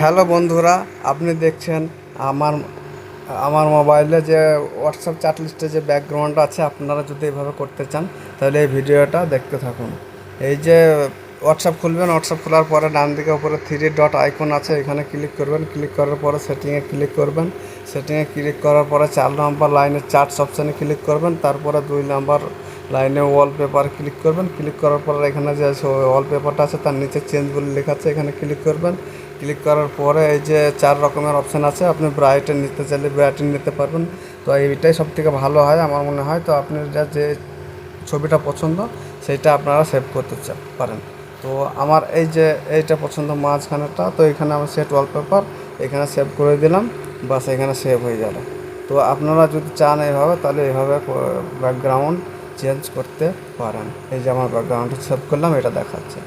Hello বন্ধুরা, আপনি দেখছেন আমার আমার মোবাইলে যে হোয়াটসঅ্যাপ চ্যাট লিস্টে যে ব্যাকগ্রাউন্ড আছে। আপনারা যদি এভাবে করতে চান তাহলে এই ভিডিওটা দেখতে থাকুন। এই যে হোয়াটসঅ্যাপ খুলবেন, হোয়াটসঅ্যাপ খোলার পরে ডান দিকে উপরে থ্রি ডট আইকন আছে, এখানে ক্লিক করবেন। ক্লিক করার পরে সেটিংয়ে ক্লিক করবেন। সেটিংয়ে ক্লিক করার পরে 4 নম্বর লাইনে চার্টস অপশানে ক্লিক করবেন। তারপরে 2 নম্বর লাইনে ওয়ালপেপার ক্লিক করবেন। ক্লিক করার পরে এখানে যে ওয়ালপেপারটা আছে তার নিচে চেঞ্জ বলে লেখা আছে, এখানে ক্লিক করবেন। ক্লিক করার পরে এই যে 4 রকমের অপশান আছে, আপনি ব্রাইটেন নিতে চাইলে ব্রাইটেন নিতে পারবেন। তো এইটাই সবথেকে ভালো হয় আমার মনে হয়। তো আপনার যে ছবিটা পছন্দ সেইটা আপনারা সেভ করতে পারেন। তো আমার এই যে এইটা পছন্দ মাঝখানেরটা, তো এখানে আমার সেট ওয়ালপেপার এখানে সেভ করে দিলাম। বাস এখানে সেভ হয়ে গেল। তো আপনারা যদি চান এইভাবে, তাহলে এইভাবে ব্যাকগ্রাউন্ড চেঞ্জ করতে পারেন। এই যে আমার ব্যাকগ্রাউন্ডটা সেভ করলাম, এটা দেখাচ্ছে।